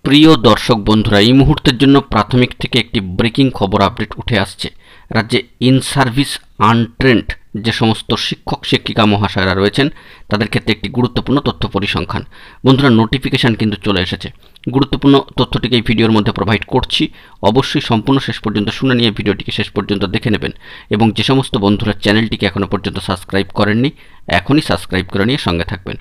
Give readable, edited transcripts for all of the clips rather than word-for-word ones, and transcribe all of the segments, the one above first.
প্রিয় দর্শক বন্ধুরা, এই মুহূর্তের জন্য প্রাথমিক থেকে একটি ব্রেকিং খবর আপডেট উঠে আসছে। রাজ্যে ইন সার্ভিস আনট্রেন্ড যে সমস্ত শিক্ষক শিক্ষিকা মহাশয়রা রয়েছেন তাদের ক্ষেত্রে একটি গুরুত্বপূর্ণ তথ্য পরিসংখ্যান। বন্ধুরা, নোটিফিকেশান কিন্তু চলে এসেছে। গুরুত্বপূর্ণ তথ্যটিকে এই ভিডিওর মধ্যে প্রোভাইড করছি। অবশ্যই সম্পূর্ণ শেষ পর্যন্ত শুনে নিয়ে ভিডিওটিকে শেষ পর্যন্ত দেখে নেবেন, এবং যে সমস্ত বন্ধুরা চ্যানেলটিকে এখনও পর্যন্ত সাবস্ক্রাইব করেননি এখনই সাবস্ক্রাইব করে নিয়ে সঙ্গে থাকবেন।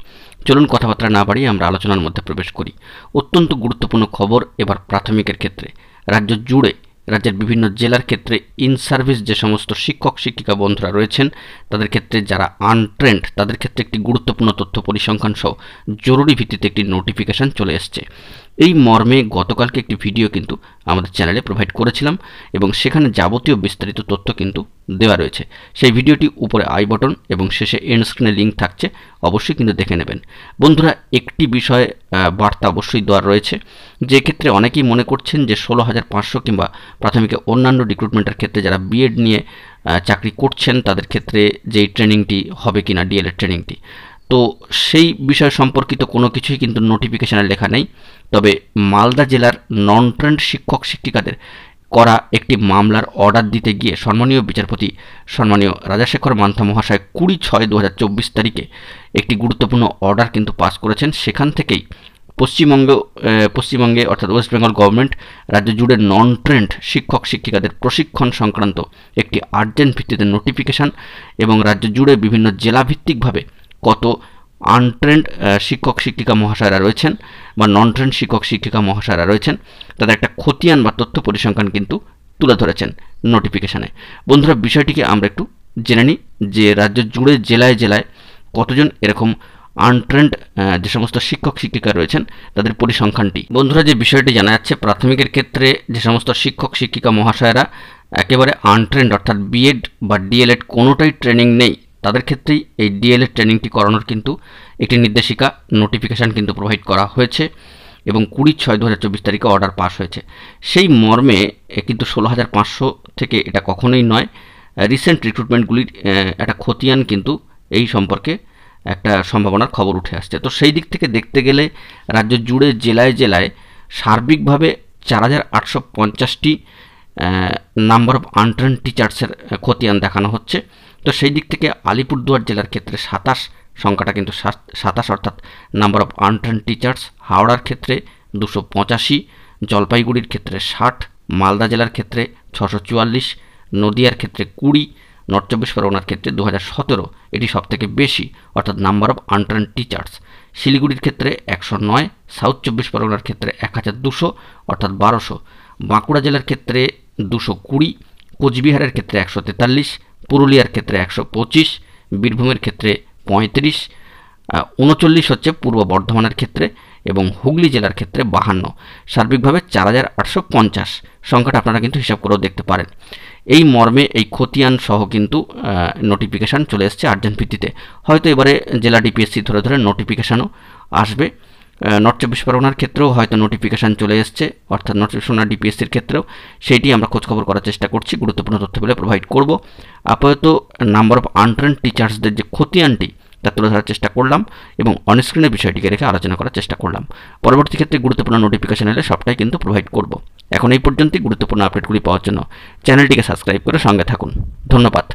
চলুন কথাবার্তা না বাড়িয়ে আমরা আলোচনার মধ্যে প্রবেশ করি। অত্যন্ত গুরুত্বপূর্ণ খবর এবার প্রাথমিকের ক্ষেত্রে। রাজ্য জুড়ে রাজ্যের বিভিন্ন জেলার ক্ষেত্রে ইন সার্ভিস যে সমস্ত শিক্ষক শিক্ষিকা বন্ধুরা রয়েছেন তাদের ক্ষেত্রে যারা আনট্রেন্ড তাদের ক্ষেত্রে একটি গুরুত্বপূর্ণ তথ্য পরিসংখ্যান সহ জরুরি ভিত্তিতে একটি নোটিফিকেশান চলে এসছে। এই মর্মে গতকালকে একটি ভিডিও কিন্তু আমাদের চ্যানেলে প্রোভাইড করেছিলাম, এবং সেখানে যাবতীয় বিস্তারিত তথ্য কিন্তু দেওয়া রয়েছে। সেই ভিডিওটি উপরে আই বাটন এবং শেষে এন্ড স্ক্রিনে লিঙ্ক থাকছে, অবশ্যই কিন্তু দেখে নেবেন। বন্ধুরা, একটি বিষয়ে বার্তা অবশ্যই দেওয়া রয়েছে, যে ক্ষেত্রে অনেকেই মনে করছেন যে 16,500 কিংবা প্রাথমিকে অন্যান্য রিক্রুটমেন্টের ক্ষেত্রে যারা বিএড নিয়ে চাকরি করছেন তাদের ক্ষেত্রে যেই ট্রেনিংটি হবে কিনা, ডিএলএড ট্রেনিংটি, তো সেই বিষয় সম্পর্কিত কোনো কিছুই কিন্তু নোটিফিকেশানে লেখা নেই। তবে মালদা জেলার নন ট্রেন্ড শিক্ষক শিক্ষিকাদের করা একটি মামলার অর্ডার দিতে গিয়ে সম্মানীয় বিচারপতি সম্মানীয় রাজাশেখর মান্থা মহাশয় 20/6/2024 তারিখে একটি গুরুত্বপূর্ণ অর্ডার কিন্তু পাস করেছেন। সেখান থেকেই পশ্চিমবঙ্গে অর্থাৎ ওয়েস্ট বেঙ্গল গভর্নমেন্ট রাজ্য জুড়ে নন ট্রেন্ড শিক্ষক শিক্ষিকাদের প্রশিক্ষণ সংক্রান্ত একটি আর্জেন্ট ভিত্তিতে নোটিফিকেশান, এবং রাজ্য জুড়ে বিভিন্ন জেলাভিত্তিকভাবে কত আনট্রেন্ড শিক্ষক শিক্ষিকা মহাশয়রা রয়েছেন বা নন ট্রেন্ড শিক্ষক শিক্ষিকা মহাশয়রা রয়েছেন তাদের একটা খতিয়ান বা তথ্য পরিসংখ্যান কিন্তু তুলে ধরেছেন নোটিফিকেশানে। বন্ধুরা, বিষয়টিকে আমরা একটু জেনে নিই যে রাজ্য জুড়ে জেলায় জেলায় কতজন এরকম আনট্রেন্ড যে সমস্ত শিক্ষক শিক্ষিকা রয়েছেন তাদের পরিসংখ্যানটি। বন্ধুরা, যে বিষয়টি জানা যাচ্ছে, প্রাথমিকের ক্ষেত্রে যে সমস্ত শিক্ষক শিক্ষিকা মহাশয়রা একেবারে আনট্রেন্ড অর্থাৎ বিএড বা ডিএলএড কোনোটাই ট্রেনিং নেই তাদের ক্ষেত্রেই এই ডিএলএড ট্রেনিংটি করানোর কিন্তু একটি নির্দেশিকা নোটিফিকেশান কিন্তু প্রোভাইড করা হয়েছে, এবং 20/6/2024 তারিখে অর্ডার পাস হয়েছে। সেই মর্মে কিন্তু 16,500 থেকে এটা কখনোই নয়, রিসেন্ট রিক্রুটমেন্টগুলির একটা খতিয়ান কিন্তু এই সম্পর্কে একটা সম্ভাবনার খবর উঠে আসছে। তো সেই দিক থেকে দেখতে গেলে রাজ্য জুড়ে জেলায় জেলায় সার্বিকভাবে 4,850টি নাম্বার অফ আনট্রেন্ড টিচার্সের খতিয়ান দেখানো হচ্ছে। তো সেই দিক থেকে আলিপুরদুয়ার জেলার ক্ষেত্রে 27 সংখ্যাটা কিন্তু 27 অর্থাৎ নাম্বার অফ আনট্রেন্ড টিচার্স, হাওড়ার ক্ষেত্রে 285, জলপাইগুড়ির ক্ষেত্রে 60, মালদা জেলার ক্ষেত্রে 644, নদিয়ার ক্ষেত্রে 20, নর্থ চব্বিশ পরগনার ক্ষেত্রে 2017, এটি সবথেকে বেশি অর্থাৎ নাম্বার অফ আনট্রেন্ড টিচার্স। শিলিগুড়ির ক্ষেত্রে 109, সাউথ চব্বিশ পরগনার ক্ষেত্রে 1200 অর্থাৎ 1200, বাঁকুড়া জেলার ক্ষেত্রে 220, কোচবিহারের ক্ষেত্রে 143, পুরুলিয়ার ক্ষেত্রে 125, বীরভূমের ক্ষেত্রে 35, 39 হচ্ছে পূর্ব বর্ধমানের ক্ষেত্রে, এবং হুগলি জেলার ক্ষেত্রে 52। সার্বিকভাবে 4,850 সংখ্যাটা আপনারা কিন্তু হিসাব করেও দেখতে পারেন। এই মর্মে এই খতিয়ান সহ কিন্তু নোটিফিকেশান চলে এসছে আর্জেন্ট ভিত্তিতে। হয়তো এবারে জেলা ডিপিএসসি ধরে ধরে নোটিফিকেশানও আসবে। নর্থ চব্বিশ পরগনার ক্ষেত্রেও হয়তো নোটিফিকেশান চলে এসছে, অর্থাৎ নর্থ চব্বিশ পরগনা ডিপিএসসির ক্ষেত্রেও সেইটি আমরা খোঁজখবর করার চেষ্টা করছি, গুরুত্বপূর্ণ তথ্য পেলে প্রোভাইড করব। আপাতত নাম্বার অফ আনট্রেন্ড টিচার্সদের যে খতিয়ানটি তা তুলে ধরার চেষ্টা করলাম, এবং অনস্ক্রিনের বিষয়টিকে রেখে আলোচনা করার চেষ্টা করলাম। পরবর্তী ক্ষেত্রে গুরুত্বপূর্ণ নোটিফিকেশান এলে সবটাই কিন্তু প্রোভাইড করব। এখন এই পর্যন্তই। গুরুত্বপূর্ণ আপডেটগুলি পাওয়ার জন্য চ্যানেলটিকে সাবস্ক্রাইব করে সঙ্গে থাকুন। ধন্যবাদ।